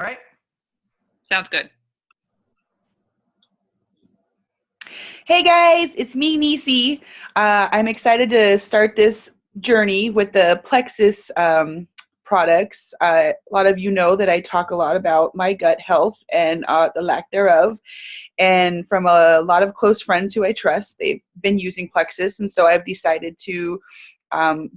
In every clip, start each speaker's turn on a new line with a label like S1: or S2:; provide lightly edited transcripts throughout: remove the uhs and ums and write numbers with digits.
S1: All right.
S2: Sounds good.
S3: Hey guys, it's me, Nisi. I'm excited to start this journey with the Plexus products. A lot of you know that I talk a lot about my gut health and the lack thereof. And from a lot of close friends who I trust, they've been using Plexus. And so I've decided to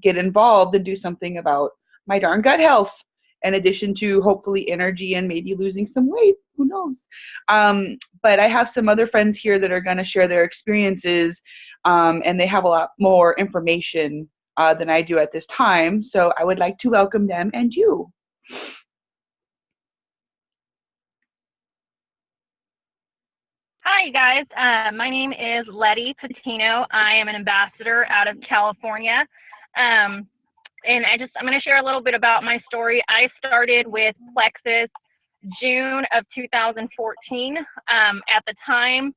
S3: get involved and do something about my darn gut health, in addition to hopefully energy and maybe losing some weight. Who knows? But I have some other friends here that are going to share their experiences, and they have a lot more information than I do at this time. So I would like to welcome them and you.
S4: Hi, guys. My name is Letty Patino. I am an ambassador out of California. And I'm going to share a little bit about my story. I started with Plexus June of 2014. At the time,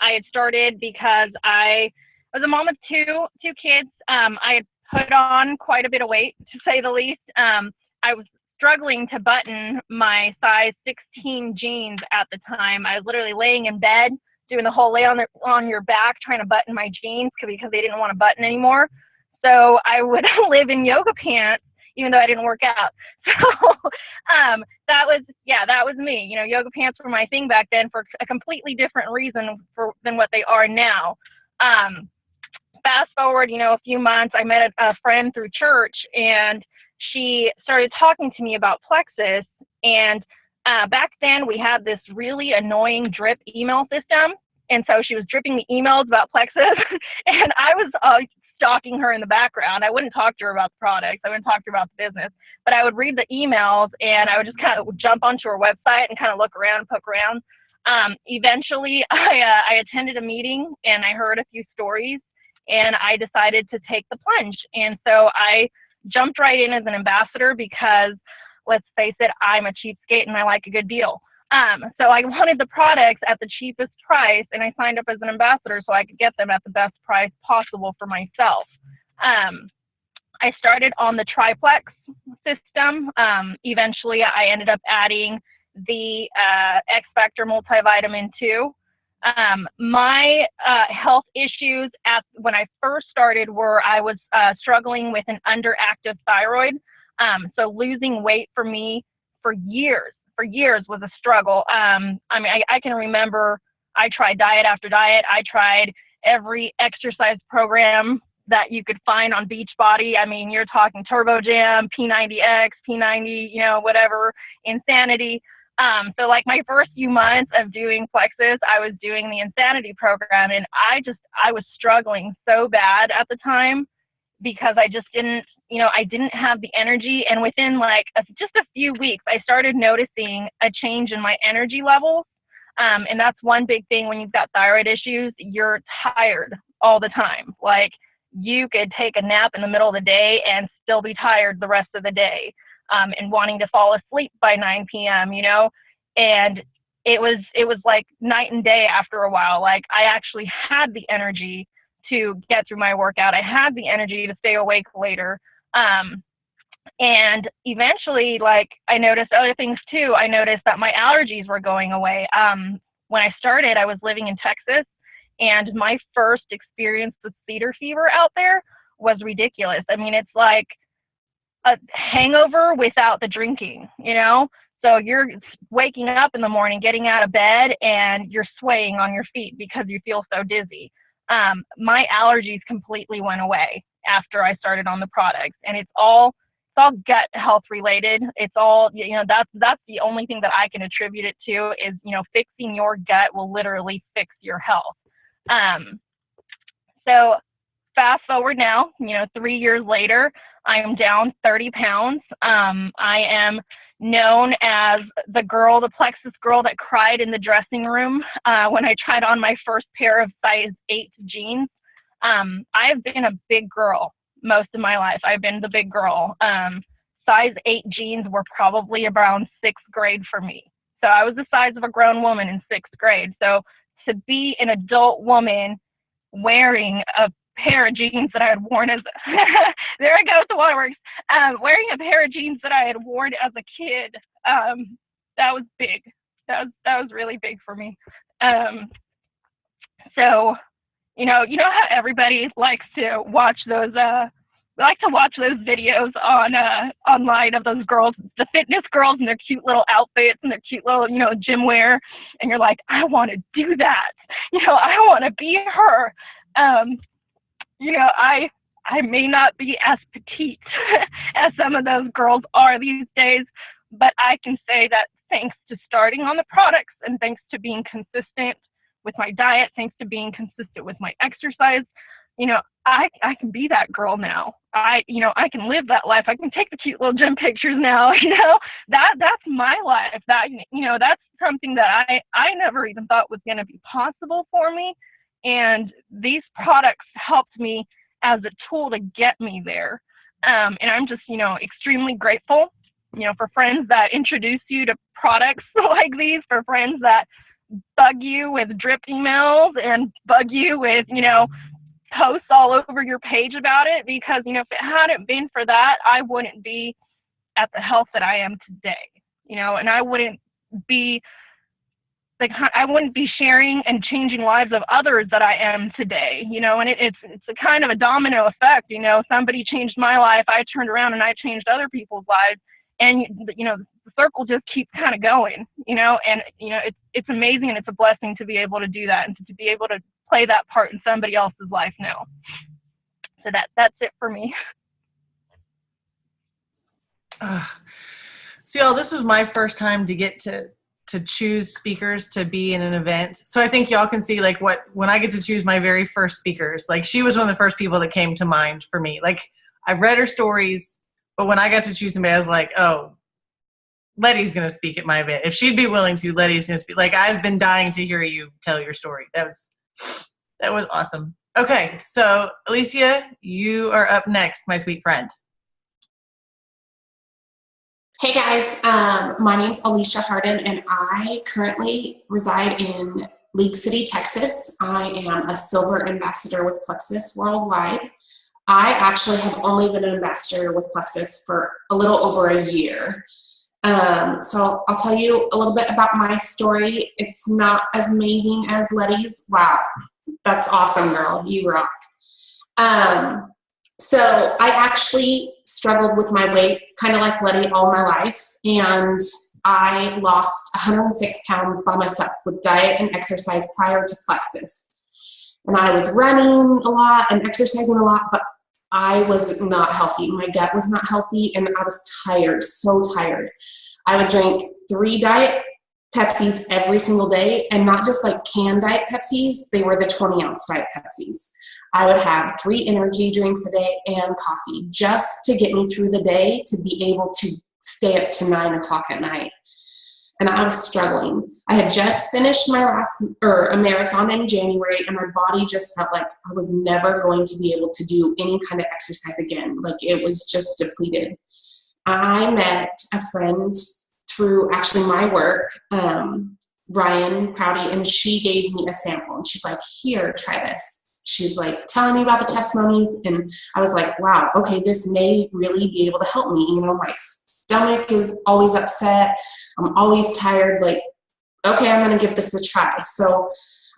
S4: I had started because I was a mom of two kids. I had put on quite a bit of weight, to say the least. I was struggling to button my size 16 jeans at the time. I was literally laying in bed, doing the whole lay on your back, trying to button my jeans because they didn't want to button anymore. So I would live in yoga pants, even though I didn't work out. So that was me. You know, yoga pants were my thing back then for a completely different reason than what they are now. Fast forward, a few months, I met a friend through church, and she started talking to me about Plexus. And back then we had this really annoying drip email system. And so she was dripping me emails about Plexus and I was stalking her in the background. I wouldn't talk to her about the products. I wouldn't talk to her about the business, but I would read the emails and I would just kind of jump onto her website and kind of look around and poke around. Eventually I attended a meeting and I heard a few stories and I decided to take the plunge. And so I jumped right in as an ambassador because, let's face it, I'm a cheapskate and I like a good deal. So I wanted the products at the cheapest price, and I signed up as an ambassador so I could get them at the best price possible for myself. I started on the triplex system. Eventually, I ended up adding the X Factor multivitamin 2. My health issues when I first started were I was struggling with an underactive thyroid. So losing weight for me for years was a struggle. I can remember I tried diet after diet. I tried every exercise program that you could find on Beachbody. I mean, you're talking Turbo Jam, P90X, P90, whatever, Insanity. So like my first few months of doing Plexus, I was doing the Insanity program, and I was struggling so bad at the time because I just didn't have the energy. And within just a few weeks, I started noticing a change in my energy levels. And that's one big thing when you've got thyroid issues, you're tired all the time. Like you could take a nap in the middle of the day and still be tired the rest of the day, and wanting to fall asleep by 9 p.m., and it was like night and day after a while. Like I actually had the energy to get through my workout. I had the energy to stay awake later. And eventually, I noticed other things too. I noticed that my allergies were going away. When I started, I was living in Texas, and my first experience with cedar fever out there was ridiculous. I mean, it's like a hangover without the drinking, So you're waking up in the morning, getting out of bed, and you're swaying on your feet because you feel so dizzy. My allergies completely went away after I started on the products, and it's all gut health related. It's all, that's the only thing that I can attribute it to is, fixing your gut will literally fix your health. So fast forward now, 3 years later, I am down 30 pounds. I am known as the Plexus girl that cried in the dressing room when I tried on my first pair of size 8 jeans. I have been a big girl most of my life. I've been the big girl. Size 8 jeans were probably around 6th grade for me. So I was the size of a grown woman in 6th grade. So to be an adult woman wearing a pair of jeans that I had worn as there I go with the waterworks. Wearing a pair of jeans that I had worn as a kid that was big. That was really big for me. So, you know how everybody likes to watch those videos on online of those girls, the fitness girls in their cute little outfits and their cute little, gym wear, and you're like, I want to do that. I want to be her. I may not be as petite as some of those girls are these days, but I can say that thanks to starting on the products and thanks to being consistent with my diet, thanks to being consistent with my exercise, I can be that girl now. I can live that life. I can take the cute little gym pictures now. That's my life. That's something that I never even thought was going to be possible for me. And these products helped me as a tool to get me there. And I'm just, extremely grateful, for friends that introduce you to products like these, for friends that bug you with drip emails and bug you with, posts all over your page about it, because, if it hadn't been for that, I wouldn't be at the health that I am today, and I wouldn't be sharing and changing lives of others that I am today, and it's a kind of a domino effect. Somebody changed my life, I turned around and I changed other people's lives, and the circle just keeps kind of going, and it's amazing, and it's a blessing to be able to do that and to be able to play that part in somebody else's life now. So that's it for me.
S1: So y'all, this was my first time to get to choose speakers to be in an event. So I think y'all can see when I get to choose my very first speakers, she was one of the first people that came to mind for me. I've read her stories, but when I got to choose somebody, I was like, oh, Letty's going to speak at my event. If she'd be willing to, Letty's going to speak. I've been dying to hear you tell your story. That was awesome. Okay, so Alicia, you are up next, my sweet friend.
S2: Hey guys, my name's Alicia Harden, and I currently reside in League City, Texas. I am a silver ambassador with Plexus worldwide. I actually have only been an ambassador with Plexus for a little over a year. So I'll tell you a little bit about my story. It's not as amazing as Letty's. Wow, that's awesome, girl. You rock. So I actually struggled with my weight, kind of like Letty, all my life. And I lost 106 pounds by myself with diet and exercise prior to Plexus. And I was running a lot and exercising a lot, but I was not healthy. My gut was not healthy, and I was tired, so tired. I would drink 3 Diet Pepsis every single day, and not just canned Diet Pepsis, they were the 20-ounce Diet Pepsis. I would have 3 energy drinks a day and coffee just to get me through the day to be able to stay up to 9 o'clock at night. And I was struggling. I had just finished a marathon in January, and my body just felt like I was never going to be able to do any kind of exercise again. It was just depleted. I met a friend through actually my work, Ryan Prouty, and she gave me a sample, and she's like, here, try this. She's telling me about the testimonies, and I was like, wow, okay, this may really be able to help me. My stomach is always upset. I'm always tired. Okay, I'm going to give this a try. So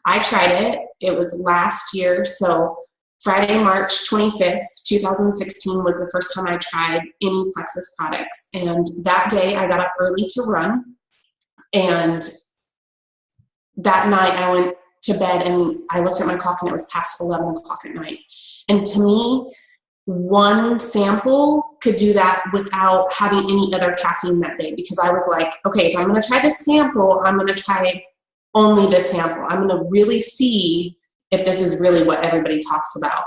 S2: I tried it. It was last year. So Friday, March 25th, 2016 was the first time I tried any Plexus products. And that day I got up early to run. And that night I went to bed and I looked at my clock and it was past 11 o'clock at night. And to me, one sample could do that without having any other caffeine that day, because I was like, okay, if I'm going to try this sample, I'm going to try only this sample. I'm going to really see if this is really what everybody talks about.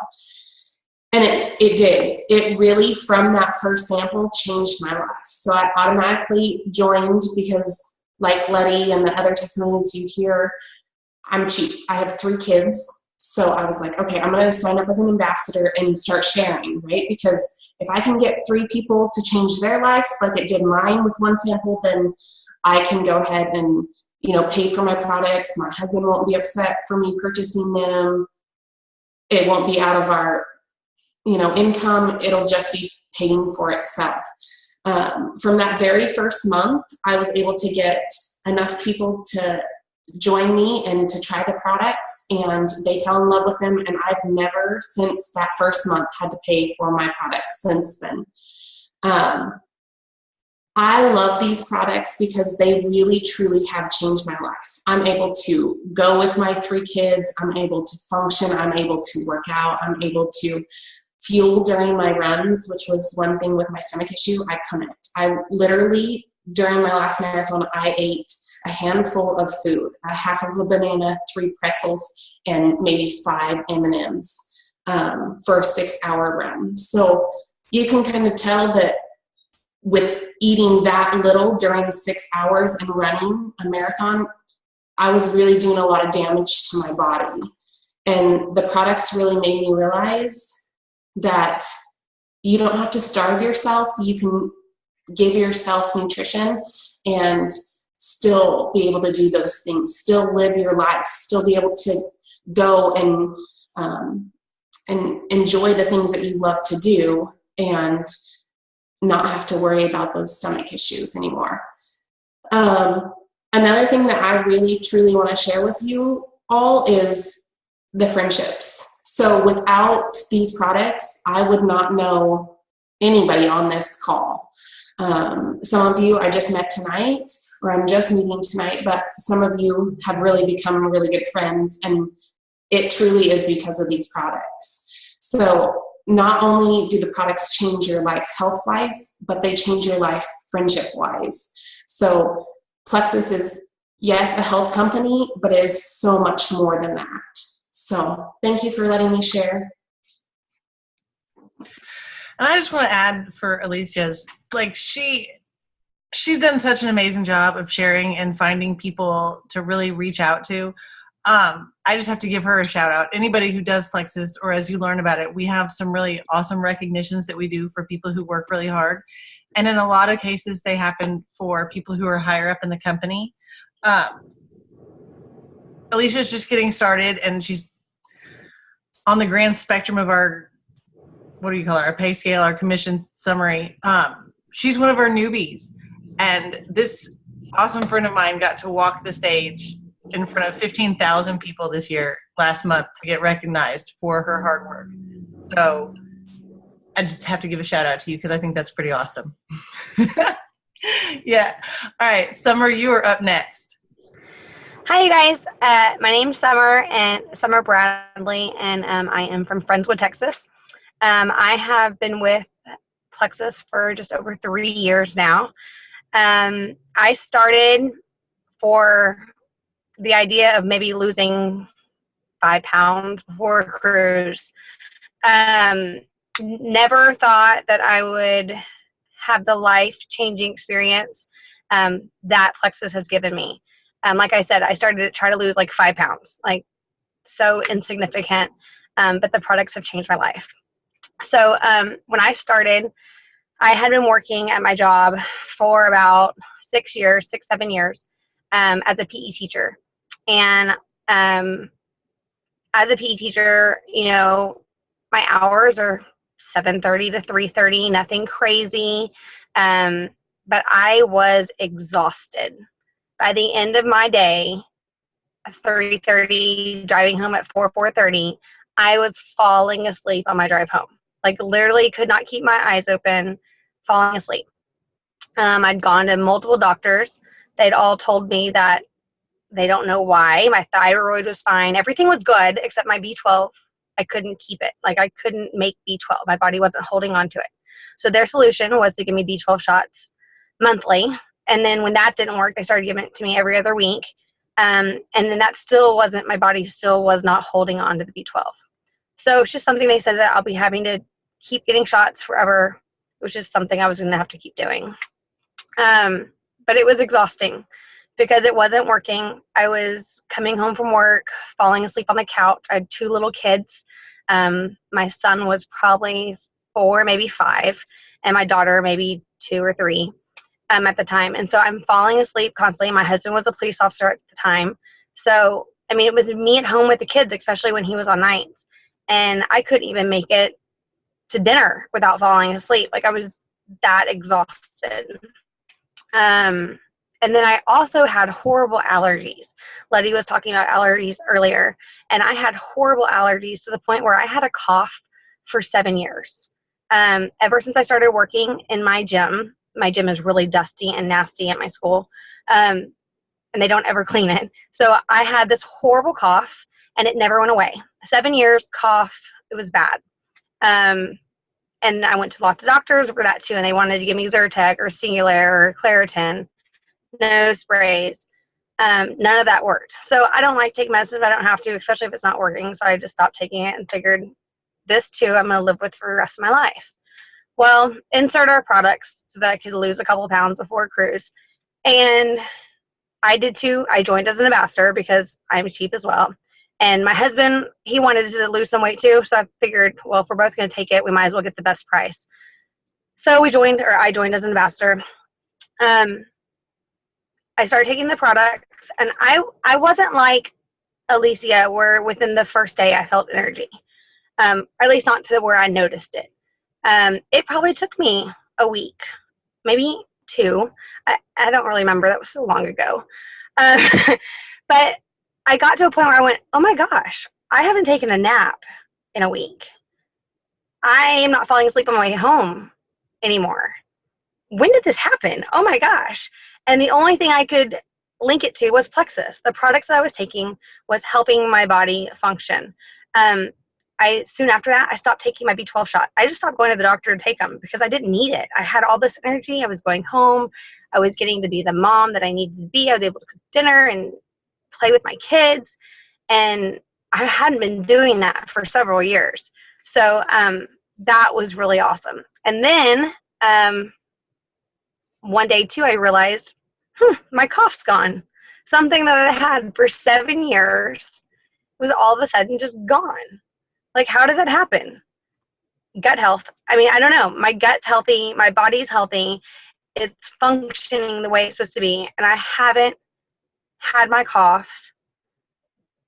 S2: And it did. It really, from that first sample, changed my life. So I automatically joined because, like Letty and the other testimonies you hear, I'm cheap. I have 3 kids. So I was like, okay, I'm going to sign up as an ambassador and start sharing, right? Because if I can get 3 people to change their lives like it did mine with one sample, then I can go ahead and, pay for my products. My husband won't be upset for me purchasing them. It won't be out of our, income. It'll just be paying for itself. From that very first month, I was able to get enough people to join me and to try the products, and they fell in love with them, and I've never since that first month had to pay for my products since then. I love these products because they really truly have changed my life. I'm able to go with my 3 kids, I'm able to function, I'm able to work out, I'm able to fuel during my runs, which was one thing with my stomach issue. I couldn't. I literally, during my last marathon, I ate a handful of food, a half of a banana, 3 pretzels, and maybe 5 M&Ms for a 6-hour run. So you can kind of tell that with eating that little during 6 hours and running a marathon, I was really doing a lot of damage to my body. And the products really made me realize that you don't have to starve yourself. You can give yourself nutrition and still be able to do those things, still live your life, still be able to go and enjoy the things that you love to do and not have to worry about those stomach issues anymore. Another thing that I really truly want to share with you all is the friendships. So without these products, I would not know anybody on this call. Some of you I just met tonight, or I'm just meeting tonight, but some of you have really become really good friends, and it truly is because of these products. So not only do the products change your life health-wise, but they change your life friendship-wise. So Plexus is, yes, a health company, but it is so much more than that. So thank you for letting me share.
S1: And I just want to add for Alicia's, like she's done such an amazing job of sharing and finding people to really reach out to. I just have to give her a shout out. Anybody who does Plexus, or as you learn about it, we have some really awesome recognitions that we do for people who work really hard. And in a lot of cases, they happen for people who are higher up in the company. Alicia's just getting started, and she's on the grand spectrum of our, what do you call it, our pay scale, our commission summary. She's one of our newbies. And this awesome friend of mine got to walk the stage in front of 15,000 people last month to get recognized for her hard work. So I just have to give a shout out to you because I think that's pretty awesome. Yeah. All right. Summer, you are up next.
S5: Hi, you guys. My name's Summer Bradley, and I am from Friendswood, Texas. I have been with Plexus for just over 3 years now. I started for the idea of maybe losing 5 pounds before a cruise. Never thought that I would have the life-changing experience that Plexus has given me. Like I said, I started to try to lose like 5 pounds, like so insignificant, but the products have changed my life. So when I started, I had been working at my job for about 6 years, 7 years, as a PE teacher. And as a PE teacher, you know, my hours are 7:30 to 3:30, nothing crazy. But I was exhausted. By the end of my day, 3:30, driving home at 4:30, I was falling asleep on my drive home. Like literally could not keep my eyes open, falling asleep. I'd gone to multiple doctors. They'd all told me that they don't know why. My thyroid was fine. Everything was good except my B12. I couldn't keep it. Like I couldn't make B12. My body wasn't holding on to it. So their solution was to give me B12 shots monthly. And then when that didn't work, they started giving it to me every other week. And then that still wasn't, my body still was not holding on to the B12. So it's just something they said that I'll be having to keep getting shots forever, which is something I was going to have to keep doing. But it was exhausting because it wasn't working. I was coming home from work, falling asleep on the couch. I had 2 little kids. My son was probably 4, maybe 5, and my daughter maybe 2 or 3 at the time. And so I'm falling asleep constantly. My husband was a police officer at the time. So, I mean, it was me at home with the kids, especially when he was on nights. And I couldn't even make it to dinner without falling asleep. Like I was that exhausted. exhausted. And then I also had horrible allergies. Letty was talking about allergies earlier, and I had horrible allergies to the point where I had a cough for 7 years. Ever since I started working in my gym is really dusty and nasty at my school, and they don't ever clean it. So I had this horrible cough, and it never went away. 7 years cough, it was bad. And I went to lots of doctors for that too, and they wanted to give me Zyrtec or Singulair or Claritin. No sprays. None of that worked. So I don't like taking medicine if I don't have to, especially if it's not working. So I just stopped taking it and figured this too I'm going to live with for the rest of my life. Well, insert our products so that I could lose a couple of pounds before a cruise. And I did too. I joined as an ambassador because I'm cheap as well. And my husband, he wanted to lose some weight too. So I figured, well, if we're both going to take it, we might as well get the best price. So I joined as an ambassador. I started taking the products, and I wasn't like Alicia, where within the first day I felt energy, or at least not to where I noticed it. It probably took me a week, maybe 2. I don't really remember. That was so long ago. But I got to a point where I went, oh my gosh, I haven't taken a nap in a week. I am not falling asleep on my way home anymore. When did this happen? Oh my gosh. And the only thing I could link it to was Plexus. The products that I was taking was helping my body function. Soon after that, I stopped taking my B12 shot. I just stopped going to the doctor to take them because I didn't need it. I had all this energy. I was going home. I was getting to be the mom that I needed to be. I was able to cook dinner and play with my kids. And I hadn't been doing that for several years. So that was really awesome. And then one day too, I realized, my cough's gone. Something that I had for 7 years was all of a sudden just gone. Like, how did that happen? Gut health. I mean, I don't know. My gut's healthy. My body's healthy. It's functioning the way it's supposed to be. And I haven't had my cough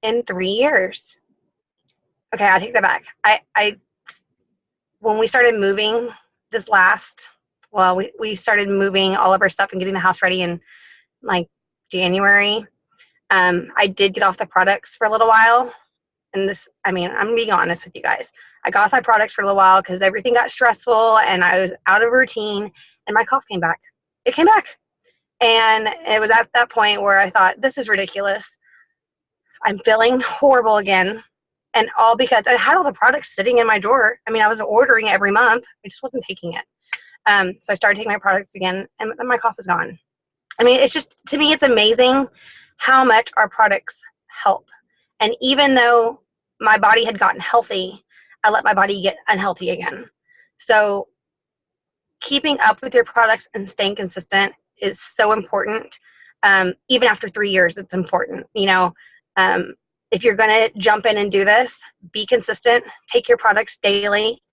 S5: in 3 years. Okay, I take that back. When we started moving we started moving all of our stuff and getting the house ready in like January. I did get off the products for a little while. And I'm being honest with you guys. I got off my products for a little while because everything got stressful and I was out of routine and my cough came back. It came back. And it was at that point where I thought, this is ridiculous. I'm feeling horrible again. And all because I had all the products sitting in my drawer. I mean, I was ordering it every month. I just wasn't taking it. So I started taking my products again and my cough is gone. I mean, it's just, to me, it's amazing how much our products help. And even though my body had gotten healthy, I let my body get unhealthy again. So keeping up with your products and staying consistent is so important. Even after 3 years, it's important. If you're going to jump in and do this, be consistent, take your products daily,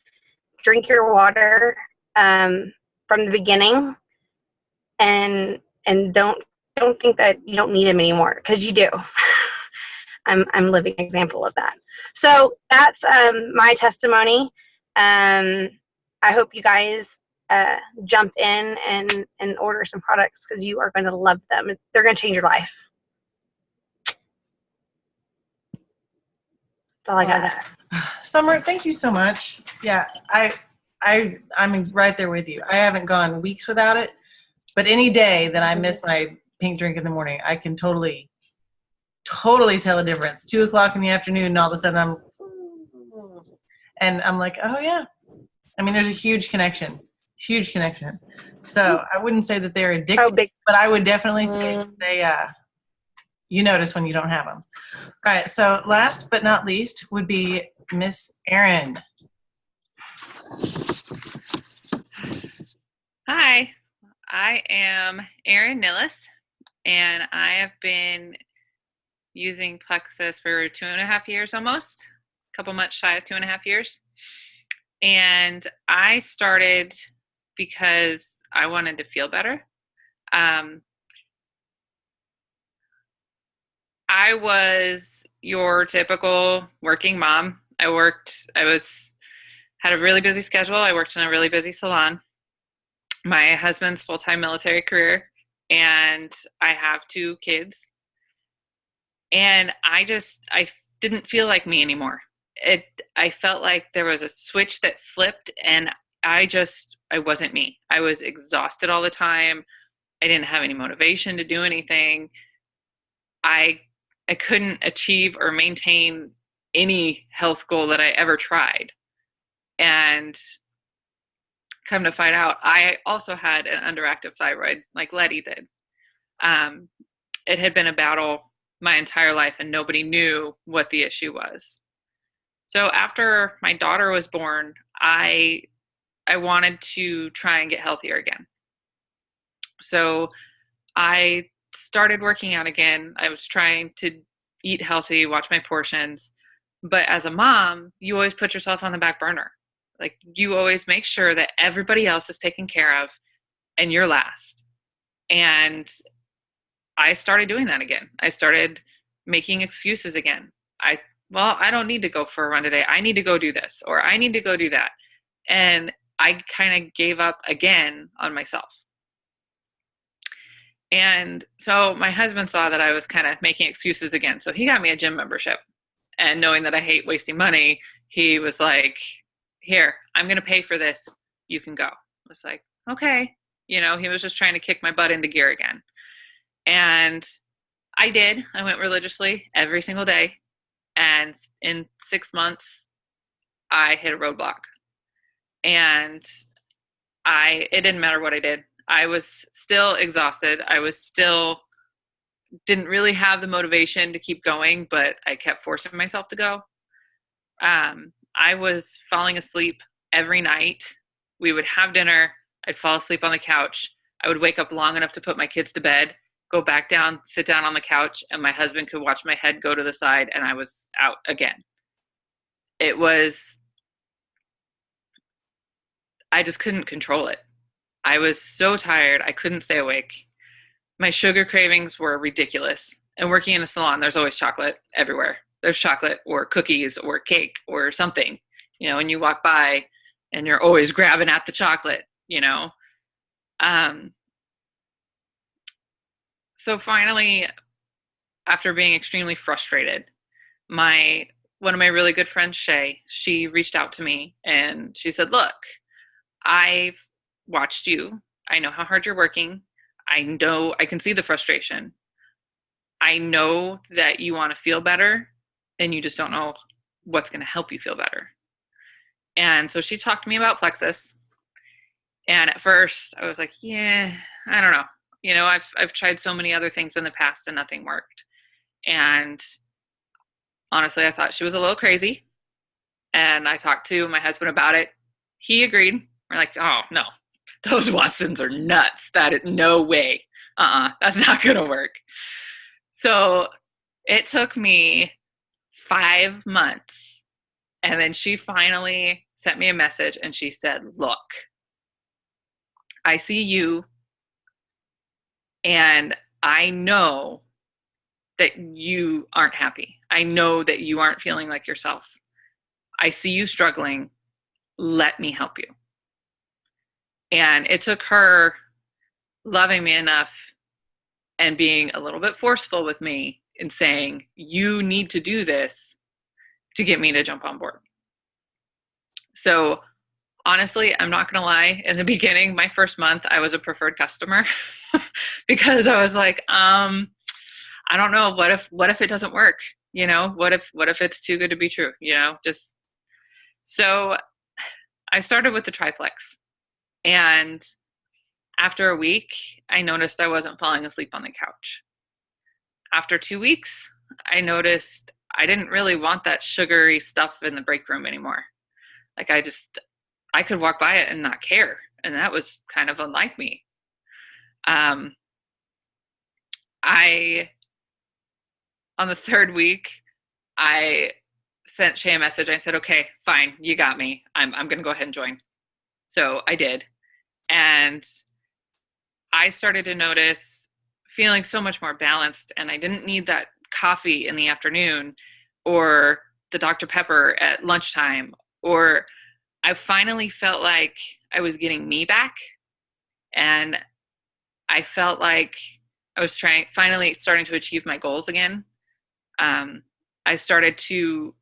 S5: drink your water from the beginning, and don't think that you don't need them anymore, because you do. I'm a living example of that. So that's my testimony. I hope you guys jump in and order some products, because you are going to love them. They're going to change your life. That's all I got.
S1: Summer, thank you so much. Yeah, I'm right there with you. I haven't gone weeks without it, but any day that I miss my pink drink in the morning, I can totally tell a difference. 2:00 in the afternoon, and all of a sudden I'm like, oh yeah. I mean, there's a huge connection. So I wouldn't say that they're addictive, but I would definitely say they, you notice when you don't have them. All right. So last but not least would be Miss Erin.
S6: Hi, I am Erin Nillis, and I have been using Plexus for 2.5 years almost, a couple months shy of 2.5 years. And I started because I wanted to feel better. I was your typical working mom. Had a really busy schedule. I worked in a really busy salon. my husband's full-time military career, and I have 2 kids. And I didn't feel like me anymore. I felt like there was a switch that flipped, and I wasn't me. I was exhausted all the time. I didn't have any motivation to do anything. I couldn't achieve or maintain any health goal that I ever tried. And come to find out, I also had an underactive thyroid, like Letty did. It had been a battle my entire life, and nobody knew what the issue was. So after my daughter was born, I wanted to try and get healthier again. So I started working out again. I was trying to eat healthy, watch my portions. But as a mom, you always put yourself on the back burner. Like, you always make sure that everybody else is taken care of and you're last. And I started doing that again. I started making excuses again. I don't need to go for a run today. I need to go do this, or I need to go do that. And I kind of gave up again on myself. And so my husband saw that I was kind of making excuses again. So he got me a gym membership. And knowing that I hate wasting money, he was like, here, I'm going to pay for this. You can go. I was like, okay. He was just trying to kick my butt into gear again. And I did. I went religiously every single day. And in 6 months, I hit a roadblock. And it didn't matter what I did. I was still exhausted. I was still didn't really have the motivation to keep going, but I kept forcing myself to go. I was falling asleep every night. We would have dinner. I'd fall asleep on the couch. I would wake up long enough to put my kids to bed, go back down, sit down on the couch, and my husband could watch my head go to the side, and I was out again. I just couldn't control it. I was so tired. I couldn't stay awake. My sugar cravings were ridiculous. And working in a salon, there's always chocolate everywhere. There's chocolate or cookies or cake or something, and you walk by and you're always grabbing at the chocolate, So finally, after being extremely frustrated, one of my really good friends, Shay, she reached out to me and she said, look, I've watched you. I know how hard you're working. I know I can see the frustration. I know that you want to feel better and you just don't know what's going to help you feel better. And so she talked to me about Plexus. And at first I was like, yeah, I don't know. I've tried so many other things in the past and nothing worked. And honestly, I thought she was a little crazy. And I talked to my husband about it. He agreed. We're like, oh, no, those Watsons are nuts. No way. That's not going to work. So it took me 5 months. And then she finally sent me a message and she said, look, I see you and I know that you aren't happy. I know that you aren't feeling like yourself. I see you struggling. Let me help you. And it took her loving me enough and being a little bit forceful with me and saying, you need to do this to get me to jump on board. So honestly, I'm not going to lie. In the beginning, my first month, I was a preferred customer because I was like, I don't know. What if it doesn't work? What if it's too good to be true? So I started with the triplex, and after a week, I noticed I wasn't falling asleep on the couch. After 2 weeks, I noticed I didn't really want that sugary stuff in the break room anymore. Like I could walk by it and not care. And that was kind of unlike me. On the 3rd week, I sent Shay a message. I said, okay, fine. You got me. I'm going to go ahead and join. So I did. And I started to notice feeling so much more balanced, and I didn't need that coffee in the afternoon or the Dr. Pepper at lunchtime, or I finally felt like I was getting me back. And I felt like I was finally starting to achieve my goals again. I started to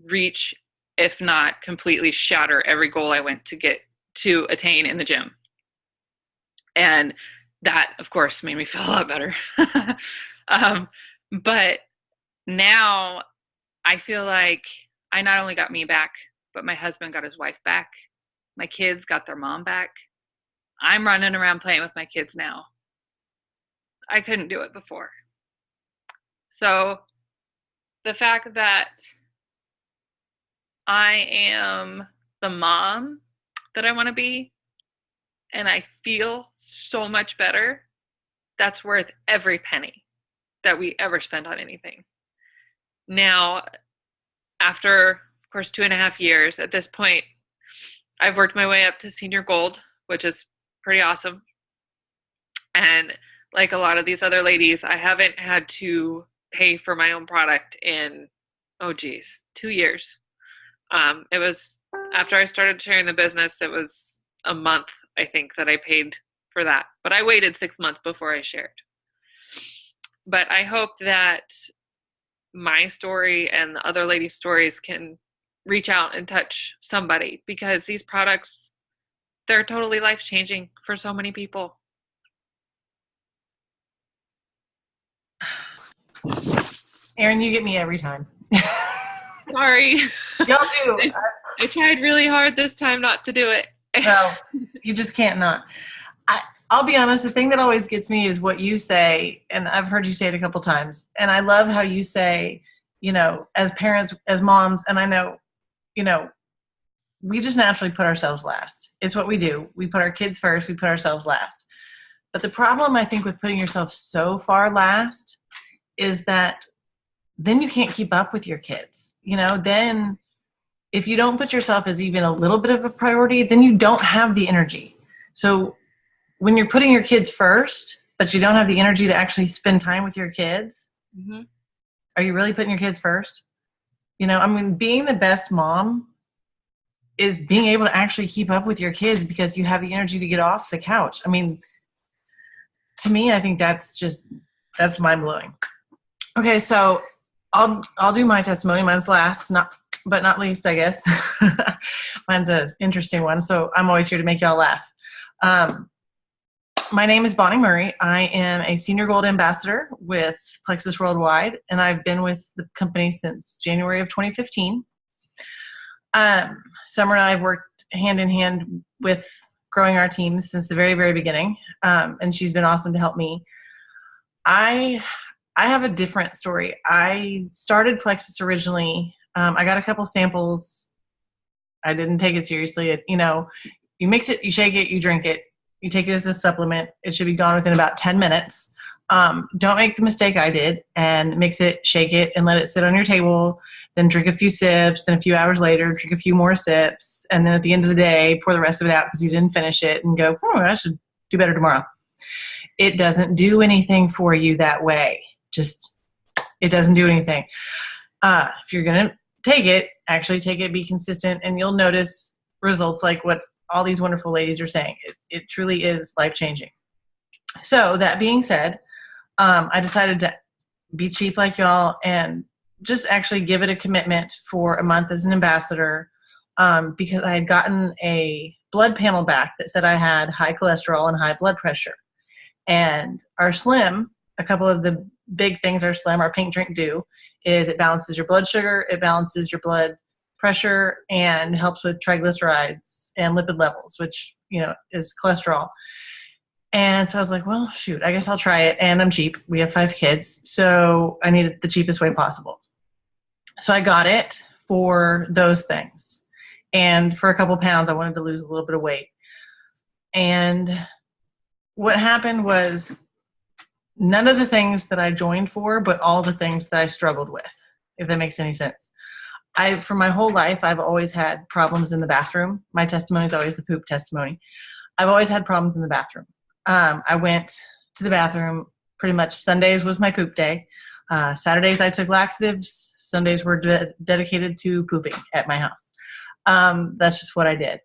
S6: reach, if not completely shatter, every goal I went to attain in the gym. And that, of course, made me feel a lot better. But now I feel like I not only got me back, but my husband got his wife back. My kids got their mom back. I'm running around playing with my kids now. I couldn't do it before. So the fact that I am the mom that I want to be, and I feel so much better, that's worth every penny that we ever spent on anything. Now, after, of course, 2.5 years, at this point, I've worked my way up to senior gold, which is pretty awesome. And like a lot of these other ladies, I haven't had to pay for my own product in, 2 years. It was, after I started sharing the business, it was a month, I think, that I paid for that. But I waited 6 months before I shared. But I hope that my story and the other ladies' stories can reach out and touch somebody, because these products, they're totally life-changing for so many people.
S1: Erin, you get me every time.
S6: Sorry.
S1: Y'all do.
S6: I tried really hard this time not to do it.
S1: No, you just can't not. I'll be honest, the thing that always gets me is what you say, and I've heard you say it a couple times, and I love how you say, as parents, as moms, and I know, we just naturally put ourselves last. It's what we do. We put our kids first, we put ourselves last. But the problem, I think, with putting yourself so far last is that then you can't keep up with your kids. Then if you don't put yourself as even a little bit of a priority, then you don't have the energy. So when you're putting your kids first, but you don't have the energy to actually spend time with your kids, mm-hmm. Are you really putting your kids first? Being the best mom is being able to actually keep up with your kids because you have the energy to get off the couch. To me, I think that's mind-blowing. Okay, so I'll do my testimony. Mine's last, but not least, I guess. Mine's an interesting one, so I'm always here to make y'all laugh. My name is Bonnie Murray. I am a Senior Gold Ambassador with Plexus Worldwide, and I've been with the company since January of 2015. Summer and I have worked hand in hand with growing our team since the very, very beginning, and she's been awesome to help me. I have a different story. I started Plexus originally. I got a couple samples. I didn't take it seriously. You mix it, you shake it, you drink it. You take it as a supplement. It should be gone within about 10 minutes. Don't make the mistake I did and mix it, shake it, and let it sit on your table. Then drink a few sips. Then a few hours later, drink a few more sips. And then at the end of the day, pour the rest of it out because you didn't finish it and go, I should do better tomorrow. It doesn't do anything for you that way. It doesn't do anything. If you're going to take it, actually take it, be consistent, and you'll notice results like what all these wonderful ladies are saying. It truly is life-changing. So that being said, I decided to be cheap like y'all and just actually give it a commitment for a month as an ambassador because I had gotten a blood panel back that said I had high cholesterol and high blood pressure. And our Slim, a couple of the big things our Slim, our pink drink do, is it balances your blood sugar, it balances your blood pressure, and helps with triglycerides and lipid levels, which, is cholesterol. And so I was like, well, shoot, I guess I'll try it. And I'm cheap. We have 5 kids. So I need it the cheapest way possible. So I got it for those things. And for a couple pounds, I wanted to lose a little bit of weight. And what happened was none of the things that I joined for, but all the things that I struggled with, if that makes any sense. For my whole life, I've always had problems in the bathroom. My testimony is always the poop testimony. I've always had problems in the bathroom. I went to the bathroom pretty much Sundays was my poop day. Saturdays I took laxatives. Sundays were dedicated to pooping at my house. That's just what I did.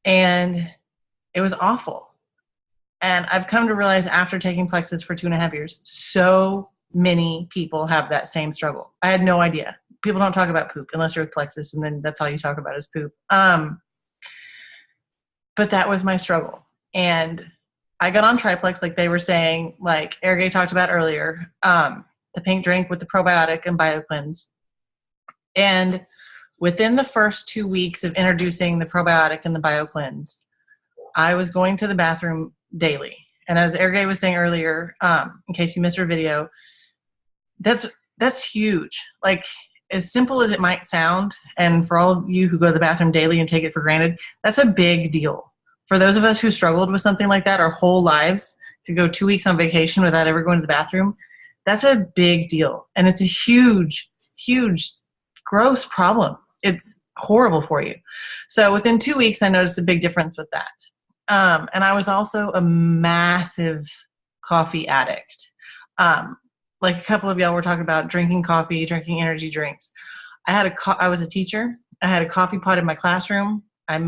S1: And It was awful. And I've come to realize after taking Plexus for 2.5 years, so many people have that same struggle. I had no idea. People don't talk about poop unless you're with Plexus, and then that's all you talk about is poop. But that was my struggle. And I got on Triplex, like they were saying, like Ergay talked about earlier, the pink drink with the probiotic and BioCleanse. And within the first 2 weeks of introducing the probiotic and the BioCleanse, I was going to the bathroom daily. And as Ergay was saying earlier, in case you missed her video, that's huge. Like, as simple as it might sound, and for all of you who go to the bathroom daily and take it for granted, that's a big deal. For those of us who struggled with something like that our whole lives, to go 2 weeks on vacation without ever going to the bathroom, that's a big deal. And it's a huge, huge, gross problem. It's horrible for you. So within 2 weeks, I noticed a big difference with that. And I was also a massive coffee addict. Like a couple of y'all were talking about drinking coffee, drinking energy drinks. I was a teacher. I had a coffee pot in my classroom. I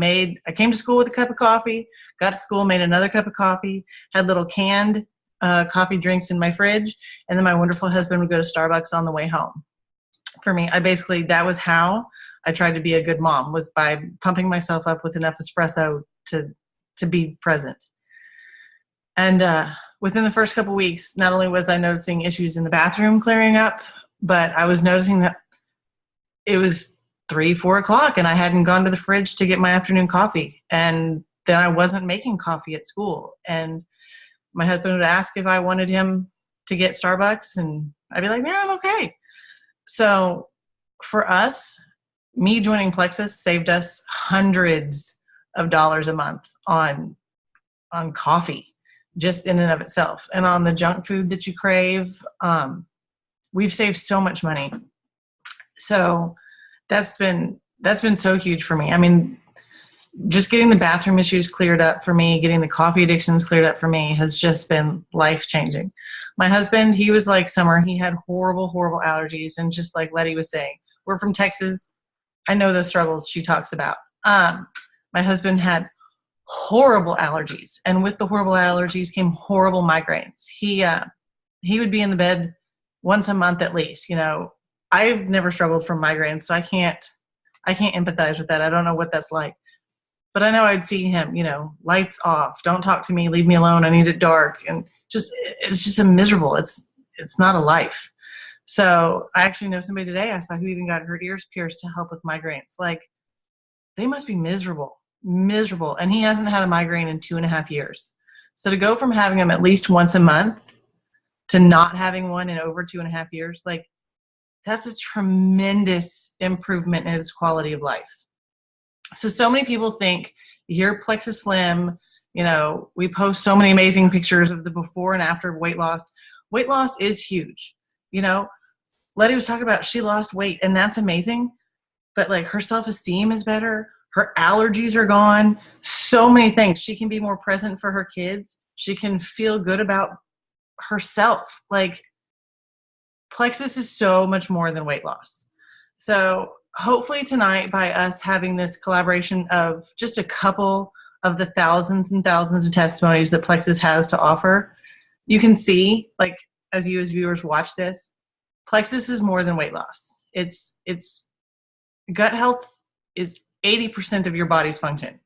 S1: came to school with a cup of coffee, got to school, made another cup of coffee, had little canned coffee drinks in my fridge, and then my wonderful husband would go to Starbucks on the way home. For me, that was how I tried to be a good mom, was by pumping myself up with enough espresso to be present. And within the first couple weeks, not only was I noticing issues in the bathroom clearing up, but I was noticing that it was 3-4 o'clock and I hadn't gone to the fridge to get my afternoon coffee. And then I wasn't making coffee at school. And my husband would ask if I wanted him to get Starbucks, and I'd be like, yeah, I'm okay. So for us, me joining Plexus saved us hundreds of dollars a month on coffee, just in and of itself, and on the junk food that you crave. We've saved so much money. So that's been so huge for me. I mean, just getting the bathroom issues cleared up for me, getting the coffee addictions cleared up for me has just been life-changing. My husband, he was like Summer. He had horrible, horrible allergies. And just like Letty was saying, we're from Texas. I know the struggles she talks about. My husband had horrible allergies. And with the horrible allergies came horrible migraines. He would be in the bed once a month at least. You know, I've never struggled from migraines, so I can't empathize with that. I don't know what that's like. But I know I'd see him, you know, lights off, don't talk to me, leave me alone, I need it dark. And it's just a miserable, it's not a life. So I actually know somebody today I saw who even got her ears pierced to help with migraines. Like, they must be miserable. And he hasn't had a migraine in 2.5 years. So to go from having them at least once a month to not having one in over 2.5 years, like, that's a tremendous improvement in his quality of life. So many people think, you hear Plexus Slim, you know, we post so many amazing pictures of the before and after weight loss. Weight loss is huge. You know, Letty was talking about she lost weight, and that's amazing. But like, her self-esteem is better. Her allergies are gone. So many things. She can be more present for her kids. She can feel good about herself. Like, Plexus is so much more than weight loss. So hopefully tonight, by us having this collaboration of just a couple of the thousands and thousands of testimonies that Plexus has to offer, you can see, like, as you as viewers watch this, Plexus is more than weight loss. It's gut health is 80% of your body's function.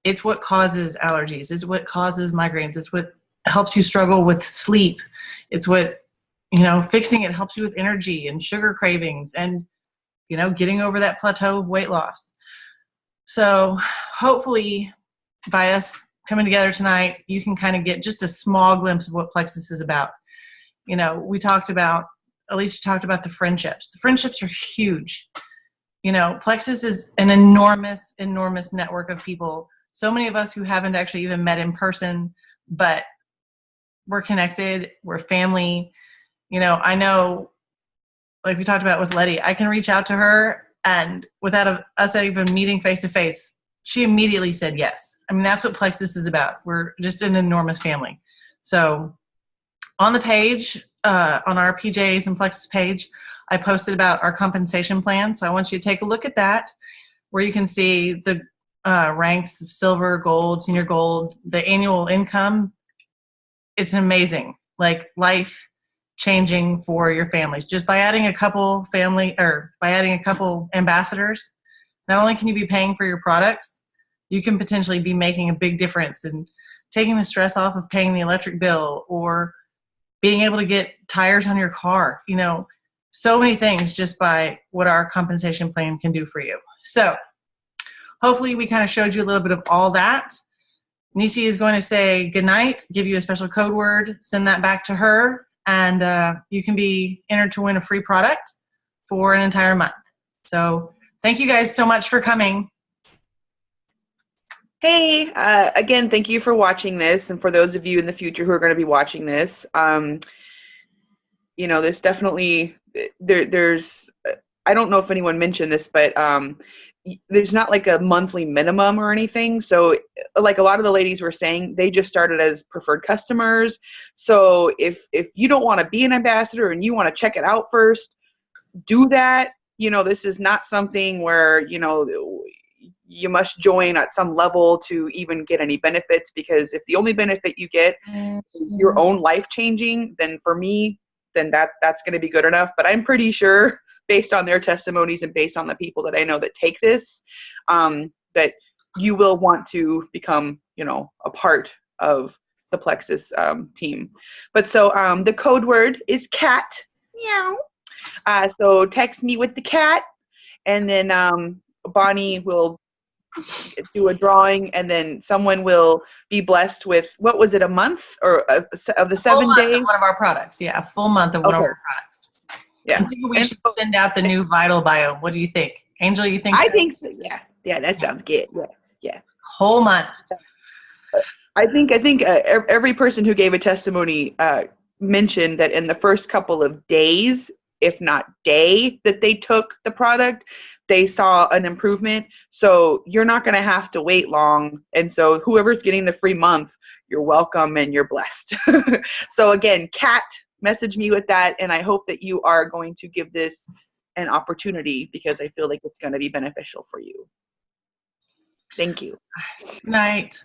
S1: It's what causes allergies. It's what causes migraines. It's what helps you struggle with sleep. It's what, you know, fixing it helps you with energy and sugar cravings and, you know, getting over that plateau of weight loss. So hopefully by us coming together tonight, you can kind of get just a small glimpse of what Plexus is about. You know, Alicia talked about the friendships. The friendships are huge. You know, Plexus is an enormous, enormous network of people. So many of us who haven't actually even met in person, but we're connected, we're family. You know, I know, like we talked about with Letty, I can reach out to her, and without us even meeting face to face, she immediately said yes. I mean, that's what Plexus is about. We're just an enormous family. So on the page, on our PJs and Plexus page, I posted about our compensation plan. So I want you to take a look at that, where you can see ranks of silver, gold, senior gold, the annual income, it's amazing. Like life changing for your families. Just by adding a couple ambassadors, not only can you be paying for your products, you can potentially be making a big difference in taking the stress off of paying the electric bill or being able to get tires on your car. You know, so many things just by what our compensation plan can do for you. So hopefully we kind of showed you a little bit of all that. Nisi is going to say goodnight, give you a special code word, send that back to her, and you can be entered to win a free product for an entire month. So thank you guys so much for coming.
S3: Hey, again, thank you for watching this. And for those of you in the future who are going to be watching this, you know, there's definitely, there's, I don't know if anyone mentioned this, but there's not like a monthly minimum or anything. So like a lot of the ladies were saying, they just started as preferred customers. So if you don't want to be an ambassador and you want to check it out first, do that. You know, this is not something where, you know, you must join at some level to even get any benefits, because if the only benefit you get is your own life changing, then for me, then that's going to be good enough. But I'm pretty sure, based on their testimonies and based on the people that I know that take this, that you will want to become, you know, a part of the Plexus team. But so the code word is cat. Meow. So text me with the cat, and then Bonnie will do a drawing, and then someone will be blessed with, what was it, a month or of the 7 days?
S1: One of our products. Yeah, a full month of one of our products.
S3: Yeah.
S1: I think we should send out the new Vital Biome. What do you think? Angel, you think
S3: I
S1: so?
S3: think so. Yeah, that sounds good. Yeah.
S1: Whole month.
S3: I think every person who gave a testimony mentioned that in the first couple of days, if not day, that they took the product, they saw an improvement. So you're not going to have to wait long. And so whoever's getting the free month, you're welcome and you're blessed. So again, Kat, message me with that. And I hope that you are going to give this an opportunity, because I feel like it's going to be beneficial for you. Thank you.
S1: Good night.